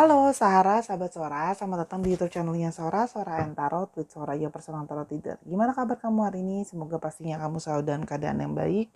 Halo Sahara, sahabat Sora, selamat datang di YouTube channelnya Sora, Sora and Tarot with Sora, your personal tarot reader. Gimana kabar kamu hari ini? Semoga pastinya kamu selalu dalam keadaan yang baik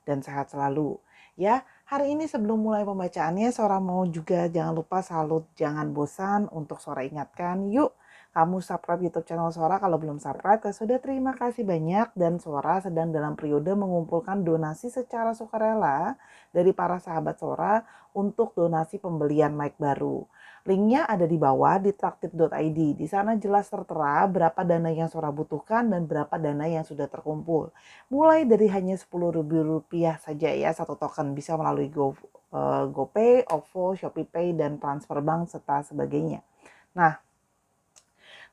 dan sehat selalu. Ya, hari ini sebelum mulai pembacaannya, Sora mau juga jangan lupa selalu jangan bosan untuk Sora ingatkan, yuk kamu subscribe YouTube channel Sora kalau belum subscribe. Sudah terima kasih banyak dan Sora sedang dalam periode mengumpulkan donasi secara sukarela dari para sahabat Sora untuk donasi pembelian mic baru. Linknya ada di bawah di traktir.id. Di sana jelas tertera berapa dana yang Sora butuhkan dan berapa dana yang sudah terkumpul. Mulai dari hanya Rp10.000 saja ya, satu token bisa melalui GoPay, OVO, ShopeePay, dan transfer bank serta sebagainya. Nah,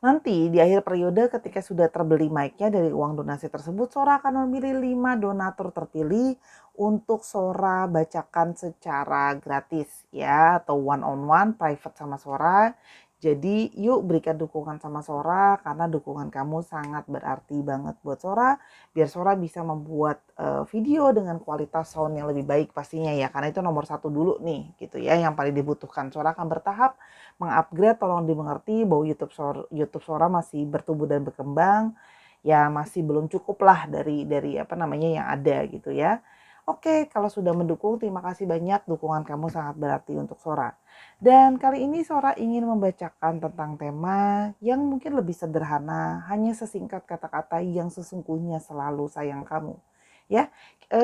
nanti di akhir periode ketika sudah terbeli mic-nya dari uang donasi tersebut, Sora akan memilih 5 donatur terpilih untuk Sora bacakan secara gratis ya, atau one on one private sama Sora. Jadi yuk berikan dukungan sama Sora karena dukungan kamu sangat berarti banget buat Sora, biar Sora bisa membuat video dengan kualitas sound yang lebih baik pastinya ya, karena itu nomor satu dulu nih gitu ya, yang paling dibutuhkan. Sora akan bertahap mengupgrade, tolong dimengerti bahwa YouTube Sora masih bertumbuh dan berkembang, ya masih belum cukup lah dari apa namanya yang ada gitu ya. Oke, kalau sudah mendukung, terima kasih banyak, dukungan kamu sangat berarti untuk Sora. Dan kali ini Sora ingin membacakan tentang tema yang mungkin lebih sederhana, hanya sesingkat kata-kata yang sesungguhnya selalu sayang kamu. Ya,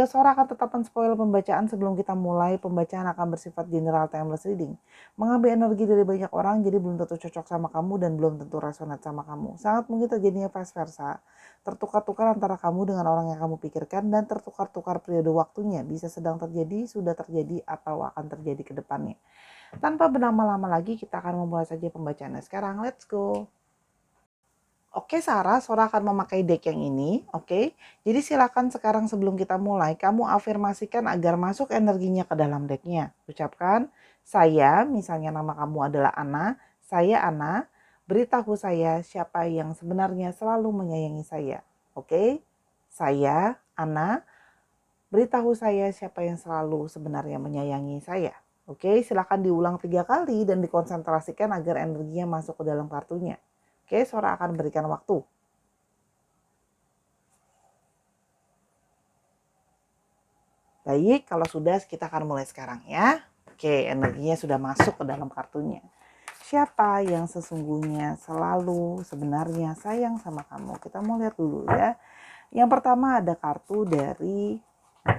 Sora akan tetap men-spoil pembacaan sebelum kita mulai. Pembacaan akan bersifat general timeless reading. Mengambil energi dari banyak orang, jadi belum tentu cocok sama kamu dan belum tentu resonate sama kamu. Sangat mungkin terjadinya vice versa. Tertukar-tukar antara kamu dengan orang yang kamu pikirkan dan tertukar-tukar periode waktunya. Bisa sedang terjadi, sudah terjadi, atau akan terjadi ke depannya. Tanpa berlama-lama lagi, kita akan memulai saja pembacaannya sekarang. Let's go! Oke Sarah, Sora akan memakai deck yang ini, oke. Jadi silakan sekarang sebelum kita mulai, kamu afirmasikan agar masuk energinya ke dalam decknya. Ucapkan, saya, misalnya nama kamu adalah Ana, saya Ana, beritahu saya siapa yang sebenarnya selalu menyayangi saya. Oke, saya Ana, beritahu saya siapa yang selalu sebenarnya menyayangi saya. Oke, silakan diulang 3 kali dan dikonsentrasikan agar energinya masuk ke dalam kartunya. Oke, Sora akan berikan waktu. Baik, kalau sudah kita akan mulai sekarang ya. Oke, energinya sudah masuk ke dalam kartunya. Siapa yang sesungguhnya selalu sebenarnya sayang sama kamu? Kita mau lihat dulu ya. Yang pertama ada kartu dari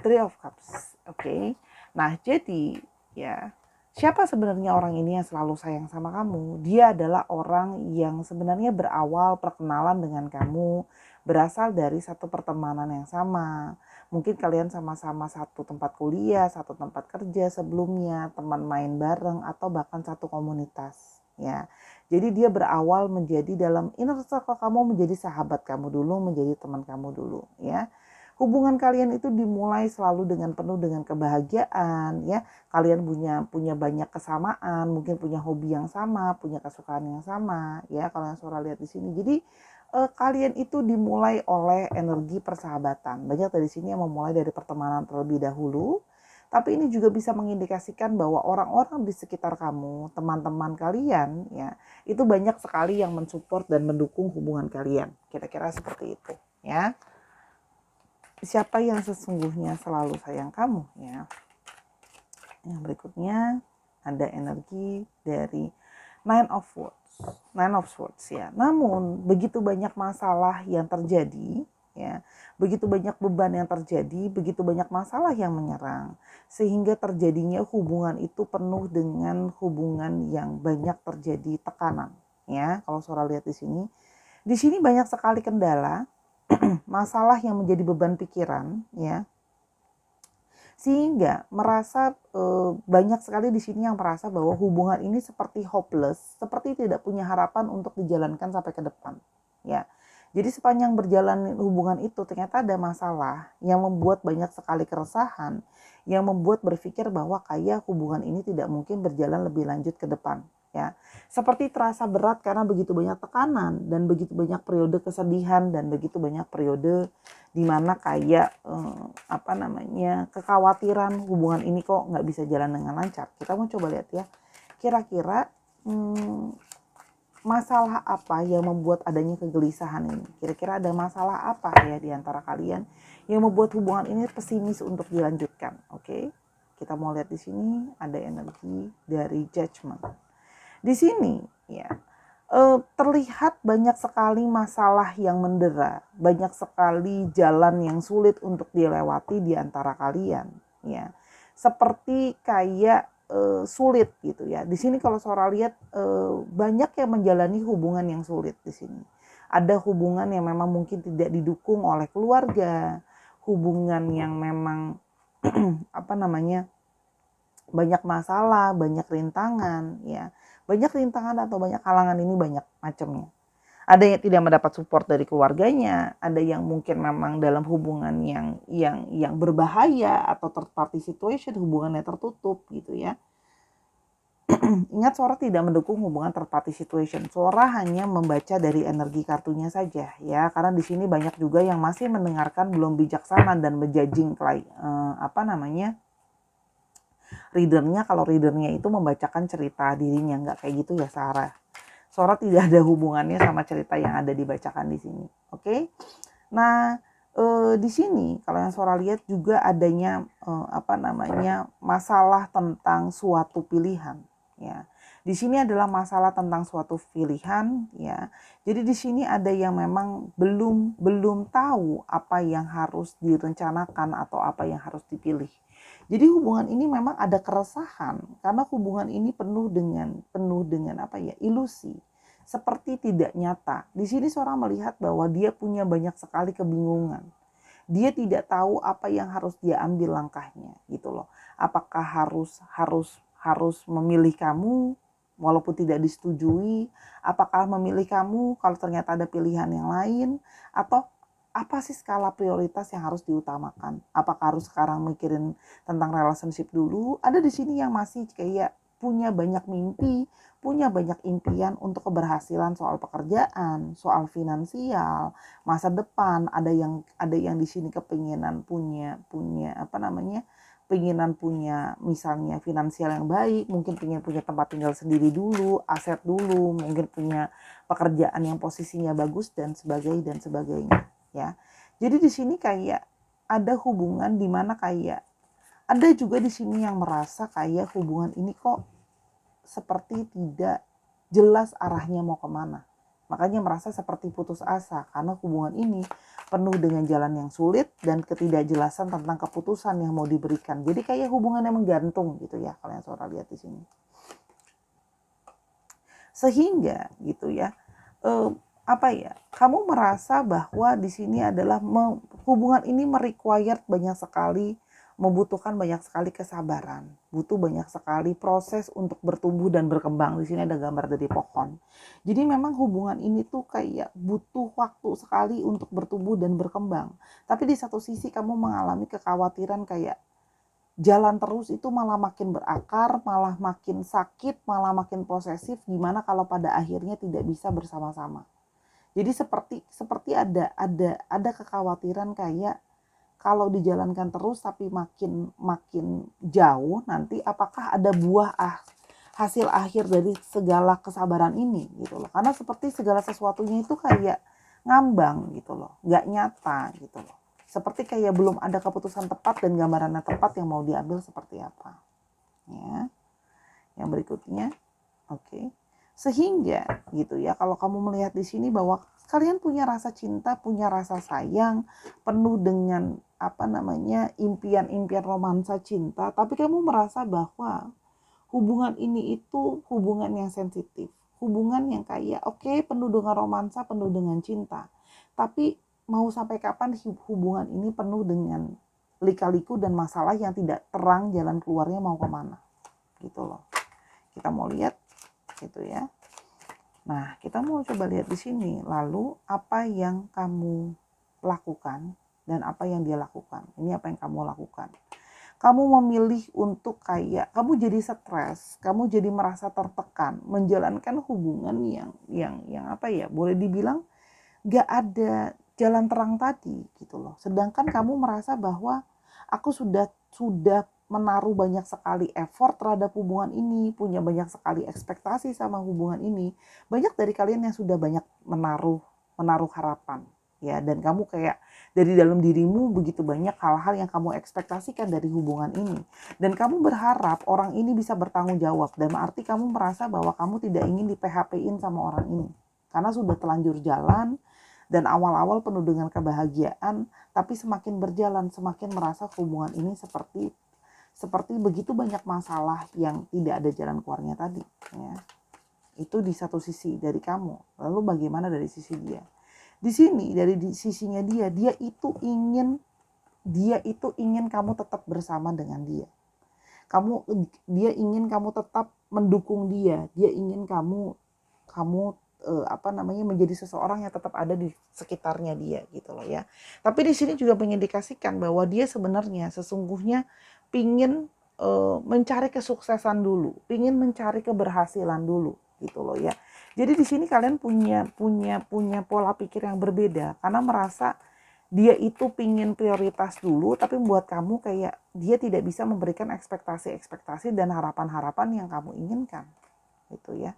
Three of Cups. Oke. Nah, jadi ya, siapa sebenarnya orang ini yang selalu sayang sama kamu? Dia adalah orang yang sebenarnya berawal perkenalan dengan kamu berasal dari satu pertemanan yang sama. Mungkin kalian sama-sama satu tempat kuliah, satu tempat kerja sebelumnya, teman main bareng, atau bahkan satu komunitas. Ya, jadi dia berawal menjadi dalam inner circle kamu, menjadi sahabat kamu dulu, menjadi teman kamu dulu. Ya, hubungan kalian itu dimulai selalu dengan penuh dengan kebahagiaan. Ya, kalian punya banyak kesamaan, mungkin punya hobi yang sama, punya kesukaan yang sama. Ya, kalau yang Sora lihat di sini. Jadi kalian itu dimulai oleh energi persahabatan. Banyak dari sini yang memulai dari pertemanan terlebih dahulu. Tapi ini juga bisa mengindikasikan bahwa orang-orang di sekitar kamu, teman-teman kalian, ya, itu banyak sekali yang mensupport dan mendukung hubungan kalian. Kira-kira seperti itu, ya. Siapa yang sesungguhnya selalu sayang kamu, ya. Yang berikutnya ada energi dari Nine of Swords, ya. Namun begitu banyak masalah yang terjadi, ya, begitu banyak beban yang terjadi, begitu banyak masalah yang menyerang, sehingga terjadinya hubungan itu penuh dengan hubungan yang banyak terjadi tekanan. Ya, kalau Sora lihat di sini banyak sekali kendala, masalah yang menjadi beban pikiran, ya, sehingga merasa banyak sekali di sini yang merasa bahwa hubungan ini seperti hopeless, seperti tidak punya harapan untuk dijalankan sampai ke depan, ya. Jadi sepanjang berjalan hubungan itu ternyata ada masalah yang membuat banyak sekali keresahan, yang membuat berpikir bahwa kayak hubungan ini tidak mungkin berjalan lebih lanjut ke depan, ya. Seperti terasa berat karena begitu banyak tekanan dan begitu banyak periode kesedihan dan begitu banyak periode di mana kayak kekhawatiran hubungan ini kok nggak bisa jalan dengan lancar. Kita mau coba lihat ya, kira-kira masalah apa yang membuat adanya kegelisahan ini? Kira-kira ada masalah apa ya di antara kalian yang membuat hubungan ini pesimis untuk dilanjutkan? Oke, kita mau lihat di sini ada energi dari judgment. Di sini ya terlihat banyak sekali masalah yang mendera, banyak sekali jalan yang sulit untuk dilewati di antara kalian, ya. Seperti kayak sulit gitu ya. Di sini kalau Sora lihat banyak yang menjalani hubungan yang sulit di sini. Ada hubungan yang memang mungkin tidak didukung oleh keluarga, hubungan yang memang apa namanya banyak masalah, banyak rintangan, ya. Banyak rintangan atau banyak halangan ini banyak macamnya. Ada yang tidak mendapat support dari keluarganya, ada yang mungkin memang dalam hubungan yang berbahaya atau third party situation, hubungannya tertutup gitu ya. Ingat Sora tidak mendukung hubungan third party situation. Sora hanya membaca dari energi kartunya saja ya, karena di sini banyak juga yang masih mendengarkan belum bijaksana dan menjudging readernya. Kalau readernya itu membacakan cerita dirinya, nggak kayak gitu ya Sarah. Sora tidak ada hubungannya sama cerita yang ada dibacakan di sini. Oke. Nah, di sini kalau yang Sora lihat juga adanya masalah tentang suatu pilihan ya. Di sini adalah masalah tentang suatu pilihan ya. Jadi di sini ada yang memang belum tahu apa yang harus direncanakan atau apa yang harus dipilih. Jadi hubungan ini memang ada keresahan karena hubungan ini penuh dengan ilusi, seperti tidak nyata. Di sini seorang melihat bahwa dia punya banyak sekali kebingungan. Dia tidak tahu apa yang harus dia ambil langkahnya, gitu loh. Apakah harus memilih kamu walaupun tidak disetujui? Apakah memilih kamu kalau ternyata ada pilihan yang lain? Atau apa sih skala prioritas yang harus diutamakan? Apakah harus sekarang mikirin tentang relationship dulu? Ada di sini yang masih kayak punya banyak mimpi, punya banyak impian untuk keberhasilan soal pekerjaan, soal finansial, masa depan. Ada yang di sini kepinginan penginan punya misalnya finansial yang baik, mungkin pengen punya tempat tinggal sendiri dulu, aset dulu, mungkin punya pekerjaan yang posisinya bagus dan sebagainya ya. Jadi di sini kayak ada hubungan di mana kayak ada juga di sini yang merasa kayak hubungan ini kok seperti tidak jelas arahnya mau kemana. Makanya merasa seperti putus asa karena hubungan ini penuh dengan jalan yang sulit dan ketidakjelasan tentang keputusan yang mau diberikan. Jadi kayak hubungannya menggantung gitu ya kalau yang Sora lihat di sini. Sehingga gitu ya, kamu merasa bahwa di sini adalah hubungan ini merequired banyak sekali, membutuhkan banyak sekali kesabaran, butuh banyak sekali proses untuk bertumbuh dan berkembang. Di sini ada gambar dari pohon. Jadi memang hubungan ini tuh kayak butuh waktu sekali untuk bertumbuh dan berkembang. Tapi di satu sisi kamu mengalami kekhawatiran kayak jalan terus itu malah makin berakar, malah makin sakit, malah makin posesif. Gimana kalau pada akhirnya tidak bisa bersama-sama? Jadi seperti ada kekhawatiran kayak kalau dijalankan terus tapi makin jauh nanti apakah ada hasil akhir dari segala kesabaran ini gitu loh. Karena seperti segala sesuatunya itu kayak ngambang gitu loh, nggak nyata gitu loh. Seperti kayak belum ada keputusan tepat dan gambarannya tepat yang mau diambil seperti apa. Ya. Yang berikutnya, oke. Sehingga gitu ya, kalau kamu melihat di sini bahwa kalian punya rasa cinta, punya rasa sayang, penuh dengan impian-impian romansa cinta, tapi kamu merasa bahwa hubungan ini itu hubungan yang sensitif, hubungan yang kayak penuh dengan romansa, penuh dengan cinta, tapi mau sampai kapan hubungan ini penuh dengan lika-liku dan masalah yang tidak terang jalan keluarnya mau kemana gitu loh. Kita mau lihat gitu ya. Nah, kita mau coba lihat di sini. Lalu apa yang kamu lakukan dan apa yang dia lakukan. Ini apa yang kamu lakukan. Kamu memilih untuk kamu jadi stres, kamu jadi merasa tertekan, menjalankan hubungan yang boleh dibilang gak ada jalan terang tadi gitu loh. Sedangkan kamu merasa bahwa aku sudah menaruh banyak sekali effort terhadap hubungan ini, punya banyak sekali ekspektasi sama hubungan ini. Banyak dari kalian yang sudah banyak menaruh harapan, ya, dan kamu kayak dari dalam dirimu begitu banyak hal-hal yang kamu ekspektasikan dari hubungan ini, dan kamu berharap orang ini bisa bertanggung jawab, dan arti kamu merasa bahwa kamu tidak ingin di PHP-in sama orang ini karena sudah telanjur jalan. Dan awal-awal penuh dengan kebahagiaan, tapi semakin berjalan semakin merasa hubungan ini seperti begitu banyak masalah yang tidak ada jalan keluarnya tadi, ya. Itu di satu sisi dari kamu. Lalu bagaimana dari sisi dia? Di sini dari sisinya dia itu ingin kamu tetap bersama dengan dia. Dia ingin kamu tetap mendukung dia. Dia ingin kamu menjadi seseorang yang tetap ada di sekitarnya dia, gitu loh, ya. Tapi di sini juga mengindikasikan bahwa dia sebenarnya sesungguhnya pingin mencari kesuksesan dulu, pingin mencari keberhasilan dulu, gitu loh, ya. Jadi di sini kalian punya pola pikir yang berbeda karena merasa dia itu pingin prioritas dulu, tapi buat kamu kayak dia tidak bisa memberikan ekspektasi dan harapan-harapan yang kamu inginkan, gitu, ya.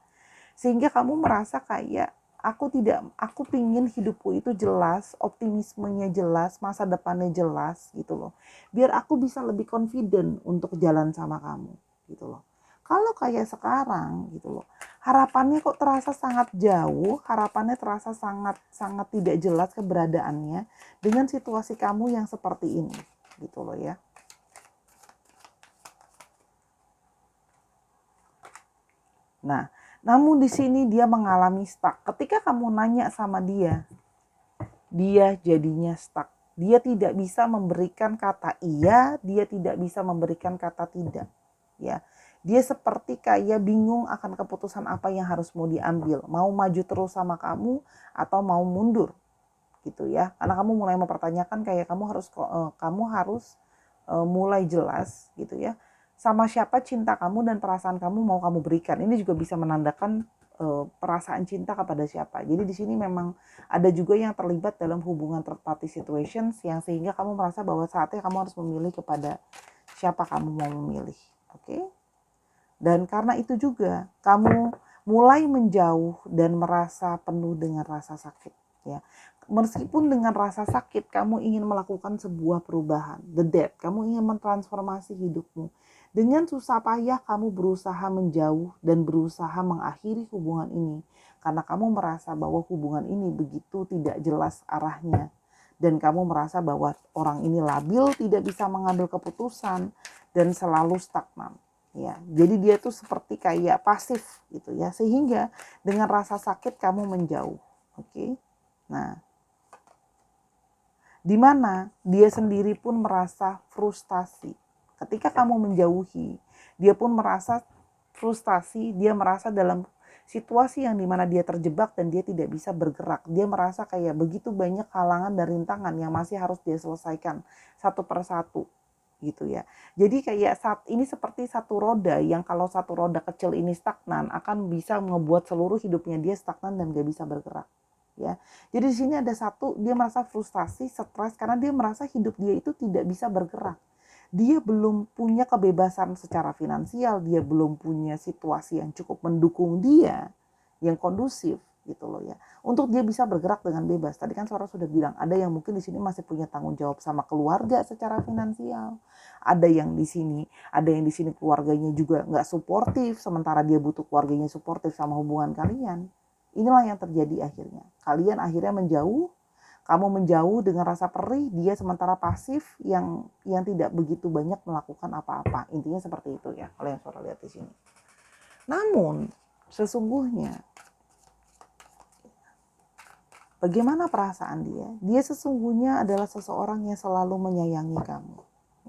Sehingga kamu merasa kayak aku pingin hidupku itu jelas, optimismenya jelas, masa depannya jelas, gitu loh. Biar aku bisa lebih confident untuk jalan sama kamu, gitu loh. Kalau kayak sekarang, gitu loh, harapannya kok terasa sangat jauh, harapannya terasa sangat sangat tidak jelas keberadaannya dengan situasi kamu yang seperti ini, gitu loh, ya. Nah, namun di sini dia mengalami stuck. Ketika kamu nanya sama dia jadinya stuck. Dia tidak bisa memberikan kata iya, dia tidak bisa memberikan kata tidak. Ya, dia seperti kayak bingung akan keputusan apa yang harus mau diambil. Mau maju terus sama kamu atau mau mundur, gitu, ya. Karena kamu mulai mempertanyakan kayak kamu harus mulai jelas, gitu, ya. Sama siapa cinta kamu dan perasaan kamu mau kamu berikan. Ini juga bisa menandakan perasaan cinta kepada siapa. Jadi di sini memang ada juga yang terlibat dalam hubungan third party situations yang sehingga kamu merasa bahwa saatnya kamu harus memilih kepada siapa kamu mau memilih. Oke? Dan karena itu juga kamu mulai menjauh dan merasa penuh dengan rasa sakit, ya. Meskipun dengan rasa sakit kamu ingin melakukan sebuah perubahan, the death, kamu ingin mentransformasi hidupmu. Dengan susah payah kamu berusaha menjauh dan berusaha mengakhiri hubungan ini karena kamu merasa bahwa hubungan ini begitu tidak jelas arahnya dan kamu merasa bahwa orang ini labil, tidak bisa mengambil keputusan dan selalu stagnan, ya. Jadi dia tuh seperti kayak pasif, gitu, ya. Sehingga dengan rasa sakit kamu menjauh. Oke. Nah, di mana dia sendiri pun merasa frustasi. Ketika kamu menjauhi, dia pun merasa frustasi, dia merasa dalam situasi yang dimana dia terjebak dan dia tidak bisa bergerak. Dia merasa kayak begitu banyak halangan dan rintangan yang masih harus dia selesaikan satu persatu, gitu, ya. Jadi kayak saat ini seperti satu roda yang kalau satu roda kecil ini stagnan akan bisa membuat seluruh hidupnya dia stagnan dan gak bisa bergerak, ya. Jadi di sini ada dia merasa frustasi, stres karena dia merasa hidup dia itu tidak bisa bergerak. Dia belum punya kebebasan secara finansial, dia belum punya situasi yang cukup mendukung dia, yang kondusif, gitu loh, ya. Untuk dia bisa bergerak dengan bebas. Tadi kan Sora sudah bilang, ada yang mungkin di sini masih punya tanggung jawab sama keluarga secara finansial. Ada yang di sini keluarganya juga nggak suportif, sementara dia butuh keluarganya suportif sama hubungan kalian. Inilah yang terjadi akhirnya. Kalian akhirnya menjauh. Kamu menjauh dengan rasa perih, dia sementara pasif yang tidak begitu banyak melakukan apa-apa. Intinya seperti itu, ya, kalau yang Sora lihat di sini. Namun, sesungguhnya bagaimana perasaan dia? Dia sesungguhnya adalah seseorang yang selalu menyayangi kamu,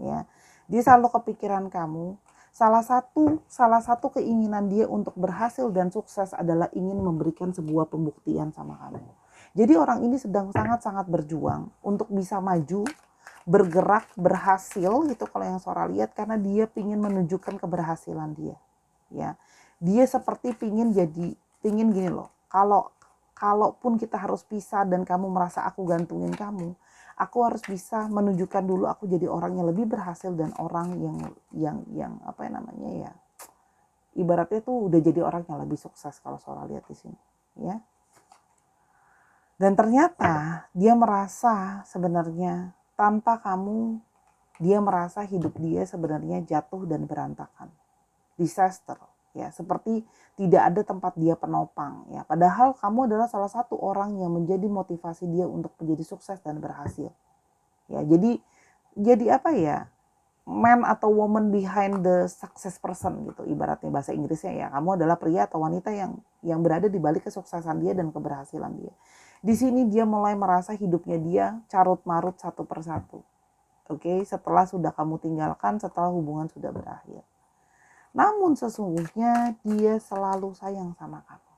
ya. Dia selalu kepikiran kamu. Salah satu keinginan dia untuk berhasil dan sukses adalah ingin memberikan sebuah pembuktian sama kamu. Jadi orang ini sedang sangat-sangat berjuang untuk bisa maju, bergerak, berhasil, gitu kalau yang Sora lihat, karena dia ingin menunjukkan keberhasilan dia, ya. Dia seperti ingin gini loh. Kalaupun kita harus pisah dan kamu merasa aku gantungin kamu, Aku harus bisa menunjukkan dulu aku jadi orang yang lebih berhasil dan orang yang apa namanya ya, ibaratnya tuh udah jadi orang yang lebih sukses kalau Sora lihat di sini, ya. Dan ternyata dia merasa sebenarnya tanpa kamu, dia merasa hidup dia sebenarnya jatuh dan berantakan, disaster, ya, seperti tidak ada tempat dia penopang, ya. Padahal kamu adalah salah satu orang yang menjadi motivasi dia untuk menjadi sukses dan berhasil, ya. Jadi apa ya? Man atau woman behind the success person gitu, ibaratnya bahasa Inggrisnya, ya. Kamu adalah pria atau wanita yang berada di balik kesuksesan dia dan keberhasilan dia. Di sini dia mulai merasa hidupnya dia carut marut satu persatu. Oke, setelah sudah kamu tinggalkan, setelah hubungan sudah berakhir. Namun sesungguhnya dia selalu sayang sama kamu,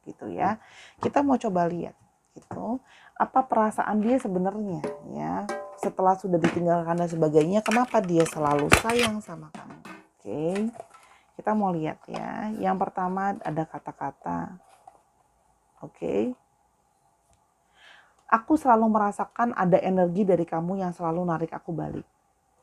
gitu ya. Kita mau coba lihat gitu, apa perasaan dia sebenarnya, ya. Setelah sudah ditinggalkan dan sebagainya, kenapa dia selalu sayang sama kamu? Oke, kita mau lihat ya. Yang pertama ada kata-kata, oke. Aku selalu merasakan ada energi dari kamu yang selalu narik aku balik.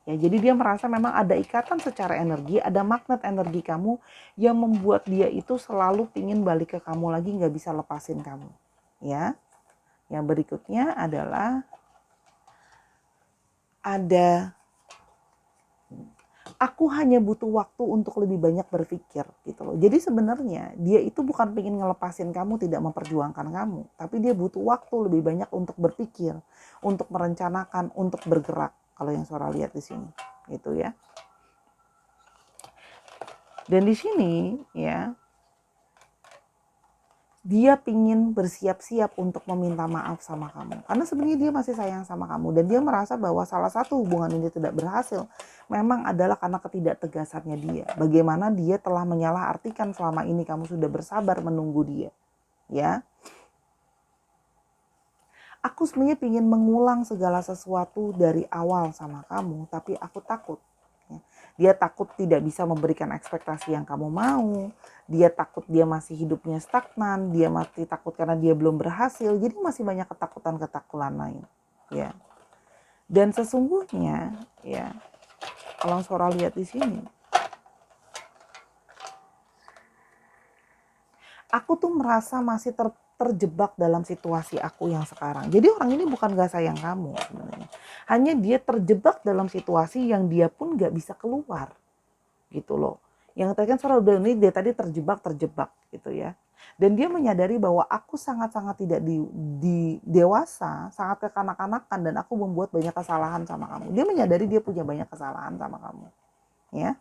Ya, jadi dia merasa memang ada ikatan secara energi, ada magnet energi kamu yang membuat dia itu selalu pingin balik ke kamu lagi, nggak bisa lepasin kamu. Ya, yang berikutnya adalah ada aku hanya butuh waktu untuk lebih banyak berpikir gitu loh. Jadi sebenarnya dia itu bukan pengen ngelepasin kamu, tidak memperjuangkan kamu, tapi dia butuh waktu lebih banyak untuk berpikir, untuk merencanakan, untuk bergerak. Kalau yang Sora lihat di sini, gitu ya. Dan di sini ya, dia pingin bersiap-siap untuk meminta maaf sama kamu. Karena sebenarnya dia masih sayang sama kamu. Dan dia merasa bahwa salah satu hubungan ini tidak berhasil memang adalah karena ketidaktegasannya dia. Bagaimana dia telah menyalahartikan selama ini kamu sudah bersabar menunggu dia. Ya. Aku sebenarnya pingin mengulang segala sesuatu dari awal sama kamu. Tapi aku takut. Dia takut tidak bisa memberikan ekspektasi yang kamu mau. Dia takut dia masih hidupnya stagnan. Dia masih takut karena dia belum berhasil. Jadi masih banyak ketakutan-ketakutan lain. Ya. Dan sesungguhnya, ya, kalau Sora lihat di sini, aku tuh merasa masih terjebak dalam situasi aku yang sekarang. Jadi orang ini bukan gak sayang kamu sebenarnya. Hanya dia terjebak dalam situasi yang dia pun gak bisa keluar. Gitu loh. Yang tadi kan Sora udah ini dia tadi terjebak gitu ya. Dan dia menyadari bahwa aku sangat-sangat tidak di dewasa, sangat kekanak-kanakan dan aku membuat banyak kesalahan sama kamu. Dia menyadari dia punya banyak kesalahan sama kamu. Ya.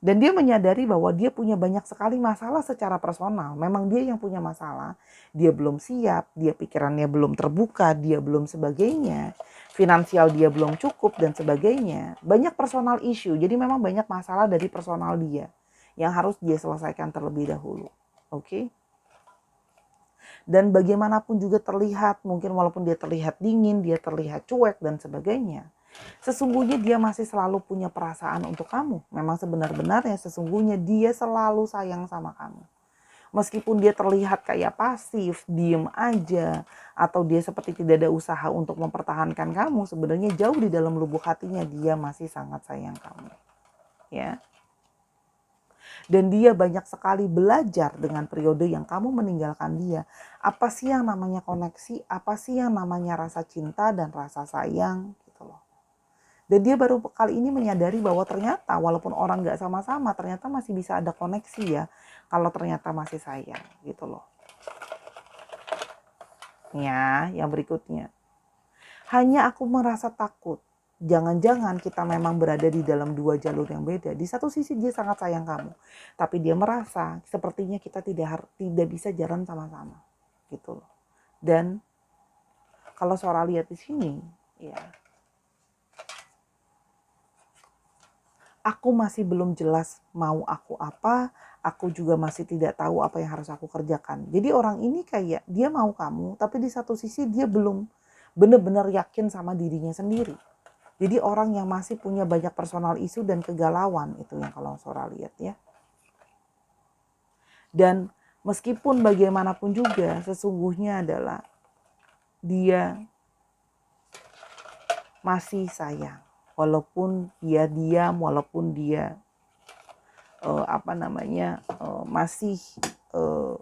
Dan dia menyadari bahwa dia punya banyak sekali masalah secara personal. Memang dia yang punya masalah. Dia belum siap, dia pikirannya belum terbuka, dia belum sebagainya. Finansial dia belum cukup dan sebagainya. Banyak personal issue. Jadi memang banyak masalah dari personal dia yang harus dia selesaikan terlebih dahulu. Oke? Dan bagaimanapun juga terlihat, mungkin walaupun dia terlihat dingin, dia terlihat cuek dan sebagainya. Sesungguhnya dia masih selalu punya perasaan untuk kamu. Memang sebenar-benarnya sesungguhnya dia selalu sayang sama kamu. Meskipun dia terlihat kayak pasif, diem aja, atau dia seperti tidak ada usaha untuk mempertahankan kamu, sebenarnya jauh di dalam lubuk hatinya dia masih sangat sayang kamu. Ya. Dan dia banyak sekali belajar dengan periode yang kamu meninggalkan dia. Apa sih yang namanya koneksi, apa sih yang namanya rasa cinta dan rasa sayang gitu loh. Dan dia baru kali ini menyadari bahwa ternyata walaupun orang gak sama-sama, ternyata masih bisa ada koneksi ya. Kalau ternyata masih sayang gitu loh. Ya, yang berikutnya. Hanya aku merasa takut. Jangan-jangan kita memang berada di dalam dua jalur yang beda. Di satu sisi dia sangat sayang kamu. Tapi dia merasa sepertinya kita tidak bisa jalan sama-sama. Gitu loh. Dan kalau Sora lihat di sini, ya, aku masih belum jelas mau aku apa, aku juga masih tidak tahu apa yang harus aku kerjakan. Jadi orang ini kayak dia mau kamu, tapi di satu sisi dia belum benar-benar yakin sama dirinya sendiri. Jadi orang yang masih punya banyak personal isu dan kegalauan, itu yang kalau Sora lihat ya. Dan meskipun bagaimanapun juga sesungguhnya adalah dia masih sayang. Walaupun dia diam, walaupun dia masih eh,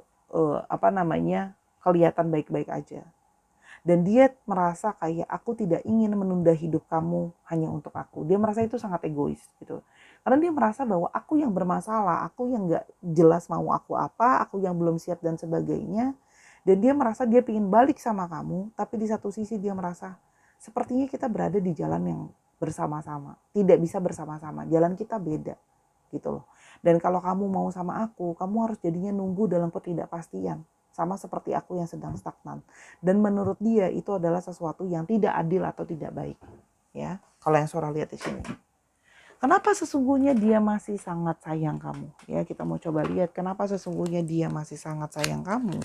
kelihatan baik-baik aja. Dan dia merasa kayak aku tidak ingin menunda hidup kamu hanya untuk aku. Dia merasa itu sangat egois gitu. Karena dia merasa bahwa aku yang bermasalah, aku yang gak jelas mau aku apa, aku yang belum siap dan sebagainya. Dan dia merasa dia ingin balik sama kamu, tapi di satu sisi dia merasa sepertinya kita berada di jalan yang bersama-sama. Tidak bisa bersama-sama, jalan kita beda gitu loh. Dan kalau kamu mau sama aku, kamu harus jadinya nunggu dalam ketidakpastian. Sama seperti aku yang sedang stagnan. Dan menurut dia itu adalah sesuatu yang tidak adil atau tidak baik. Ya, kalau yang Sora lihat di sini. Kenapa sesungguhnya dia masih sangat sayang kamu? Ya, kita mau coba lihat kenapa sesungguhnya dia masih sangat sayang kamu.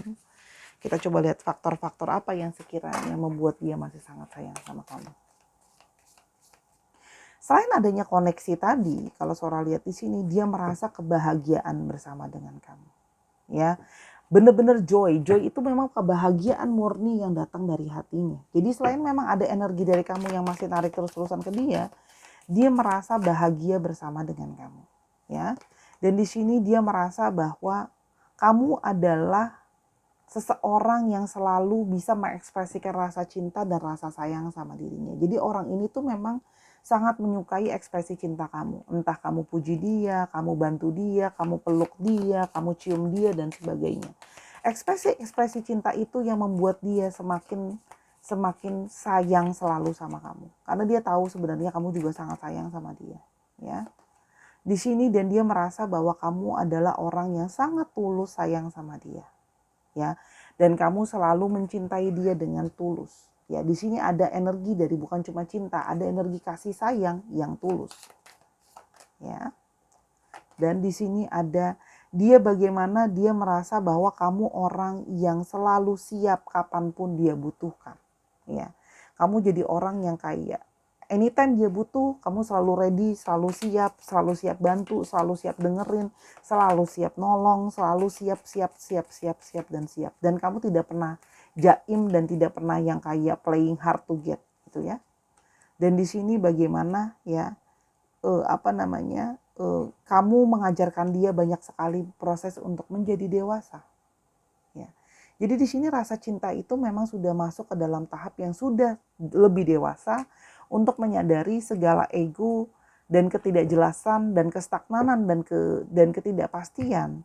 Kita coba lihat faktor-faktor apa yang sekiranya membuat dia masih sangat sayang sama kamu. Selain adanya koneksi tadi, kalau Sora lihat di sini, dia merasa kebahagiaan bersama dengan kamu. Ya, benar-benar joy. Joy itu memang kebahagiaan murni yang datang dari hatinya. Jadi selain memang ada energi dari kamu yang masih tarik terus-terusan ke dia merasa bahagia bersama dengan kamu. Ya, dan di sini dia merasa bahwa kamu adalah seseorang yang selalu bisa mengekspresikan rasa cinta dan rasa sayang sama dirinya. Jadi orang ini tuh memang sangat menyukai ekspresi cinta kamu. Entah kamu puji dia, kamu bantu dia, kamu peluk dia, kamu cium dia, dan sebagainya. Ekspresi cinta itu yang membuat dia semakin sayang selalu sama kamu. Karena dia tahu sebenarnya kamu juga sangat sayang sama dia. Ya. Di sini dan dia merasa bahwa kamu adalah orang yang sangat tulus sayang sama dia. Ya, dan kamu selalu mencintai dia dengan tulus. Ya, di sini ada energi dari bukan cuma cinta, ada energi kasih sayang yang tulus. Ya. Dan di sini ada dia bagaimana dia merasa bahwa kamu orang yang selalu siap kapanpun dia butuhkan. Ya. Kamu jadi orang yang kayak anytime dia butuh, kamu selalu ready, selalu siap bantu, selalu siap dengerin, selalu siap nolong, selalu siap dan siap. Dan kamu tidak pernah jaim dan tidak pernah yang kayak playing hard to get gitu ya. Dan di sini bagaimana ya kamu mengajarkan dia banyak sekali proses untuk menjadi dewasa. Ya. Jadi di sini rasa cinta itu memang sudah masuk ke dalam tahap yang sudah lebih dewasa untuk menyadari segala ego dan ketidakjelasan dan kestagnanan dan ketidakpastian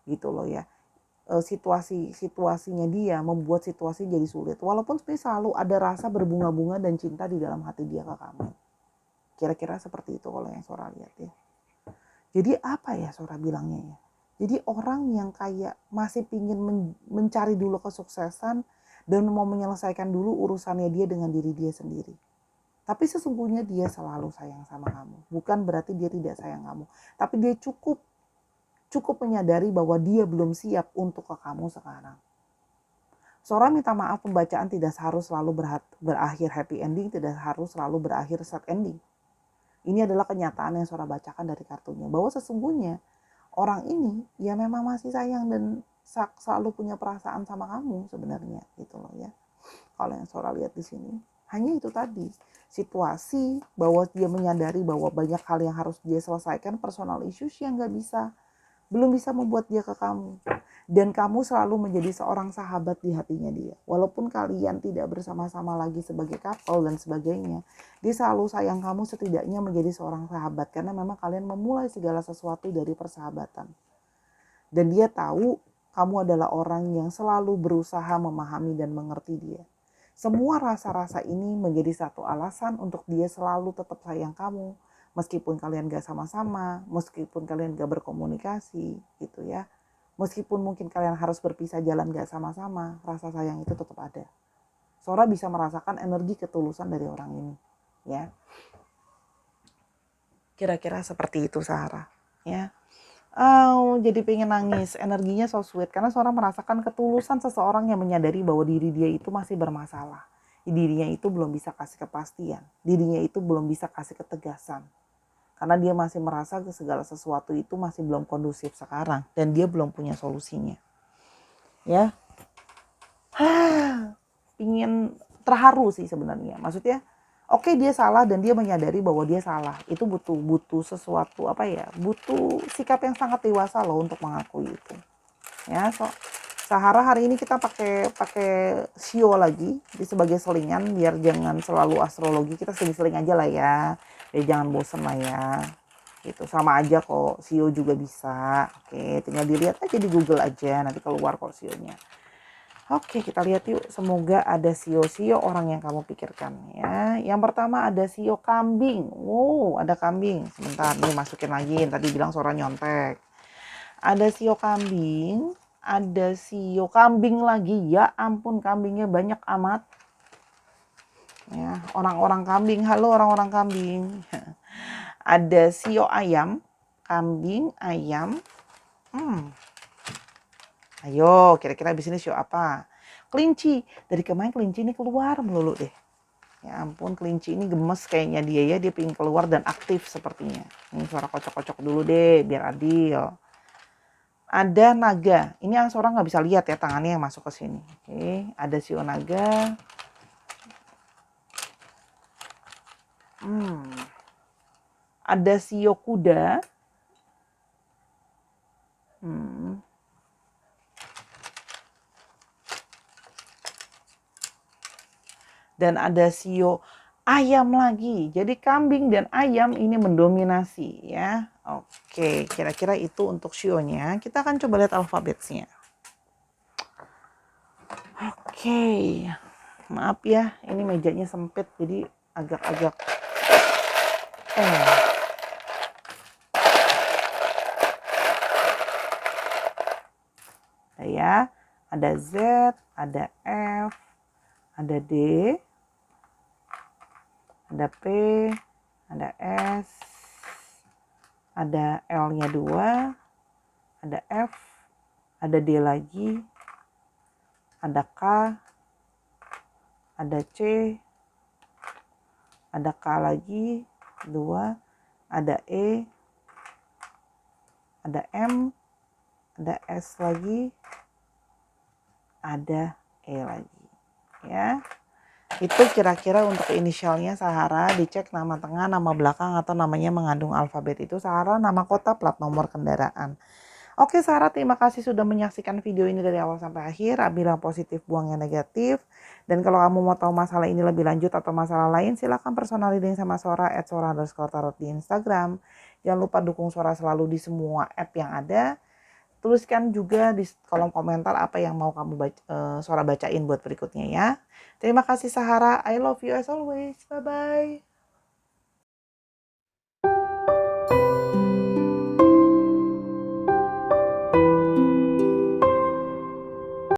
gitu loh ya. Situasinya dia membuat situasi jadi sulit. Walaupun sebenarnya selalu ada rasa berbunga-bunga dan cinta di dalam hati dia ke kamu. Kira-kira seperti itu kalau yang Sora lihat ya. Jadi apa ya Sora bilangnya ya? Jadi orang yang kayak masih pingin mencari dulu kesuksesan dan mau menyelesaikan dulu urusannya dia dengan diri dia sendiri. Tapi sesungguhnya dia selalu sayang sama kamu. Bukan berarti dia tidak sayang kamu. Tapi dia cukup menyadari bahwa dia belum siap untuk ke kamu sekarang. Sora minta maaf, pembacaan tidak harus selalu berakhir happy ending, tidak harus selalu berakhir sad ending. Ini adalah kenyataan yang Sora bacakan dari kartunya. Bahwa sesungguhnya orang ini ya memang masih sayang dan selalu punya perasaan sama kamu sebenarnya gitu loh ya. Kalau yang Sora lihat di sini hanya itu tadi, situasi bahwa dia menyadari bahwa banyak hal yang harus dia selesaikan, personal issues yang belum bisa membuat dia ke kamu. Dan kamu selalu menjadi seorang sahabat di hatinya dia. Walaupun kalian tidak bersama-sama lagi sebagai couple dan sebagainya, dia selalu sayang kamu setidaknya menjadi seorang sahabat. Karena memang kalian memulai segala sesuatu dari persahabatan. Dan dia tahu kamu adalah orang yang selalu berusaha memahami dan mengerti dia. Semua rasa-rasa ini menjadi satu alasan untuk dia selalu tetap sayang kamu. Meskipun kalian gak sama-sama, meskipun kalian gak berkomunikasi gitu ya. Meskipun mungkin kalian harus berpisah jalan gak sama-sama, rasa sayang itu tetap ada. Sora bisa merasakan energi ketulusan dari orang ini. Ya, kira-kira seperti itu Sarah. Ya, jadi pengen nangis. Energinya so sweet karena Sora merasakan ketulusan seseorang yang menyadari bahwa diri dia itu masih bermasalah. Dirinya itu belum bisa kasih kepastian. Dirinya itu belum bisa kasih ketegasan. Karena dia masih merasa segala sesuatu itu masih belum kondusif sekarang. Dan dia belum punya solusinya. Ya. Pingin terharu sih sebenarnya. Maksudnya, Oke, dia salah dan dia menyadari bahwa dia salah. Itu butuh sesuatu apa ya? Butuh sikap yang sangat dewasa loh untuk mengakui itu. Ya, Sahara hari ini kita pakai sio lagi sebagai selingan biar jangan selalu astrologi, kita seling-seling aja lah ya. Ya jangan bosen lah ya. Itu sama aja kok, sio juga bisa. Oke, tinggal dilihat aja di Google aja, nanti keluar kok sionya. Oke, kita lihat yuk. Semoga ada sio-sio orang yang kamu pikirkan ya. Yang pertama ada sio kambing. Wow, ada kambing. Sebentar, nih masukin lagi. Tadi bilang suara nyontek. Ada sio kambing. Ada sio kambing lagi. Ya ampun, kambingnya banyak amat. Ya, orang-orang kambing. Halo orang-orang kambing. Ada sio ayam. Kambing, ayam. Ayo, kira-kira di sini sio apa? Kelinci. Dari kemarin kelinci ini keluar melulu deh. Ya ampun, kelinci ini gemes kayaknya dia ya. Dia pengen keluar dan aktif sepertinya. Ini suara kocok-kocok dulu deh, biar adil. Ada naga. Ini yang seorang nggak bisa lihat ya tangannya yang masuk ke sini. Oke, ada sio naga. Ada sio kuda. Dan ada sio ayam lagi. Jadi kambing dan ayam ini mendominasi ya. Oke, kira-kira itu untuk sionya. Kita akan coba lihat alfabetnya. Oke, maaf ya, ini mejanya sempit jadi agak-agak ya. Ada Z, ada F, ada D, ada P, ada S, ada L-nya 2, ada F, ada D lagi, ada K, ada C, ada K lagi 2, ada E, ada M, ada S lagi, ada E lagi ya. Itu kira-kira untuk inisialnya Sahara. Dicek nama tengah, nama belakang, atau namanya mengandung alfabet. Itu Sahara, nama kota, plat nomor kendaraan. Oke Sahara, terima kasih sudah menyaksikan video ini dari awal sampai akhir. Ambil yang positif, buang yang negatif. Dan kalau kamu mau tahu masalah ini lebih lanjut atau masalah lain, silahkan personal reading sama Sora @sora_tarot di Instagram. Jangan lupa dukung Sora selalu di semua app yang ada. Tuliskan juga di kolom komentar apa yang mau kamu Sora bacain buat berikutnya ya. Terima kasih Sahara. I love you as always. Bye-bye.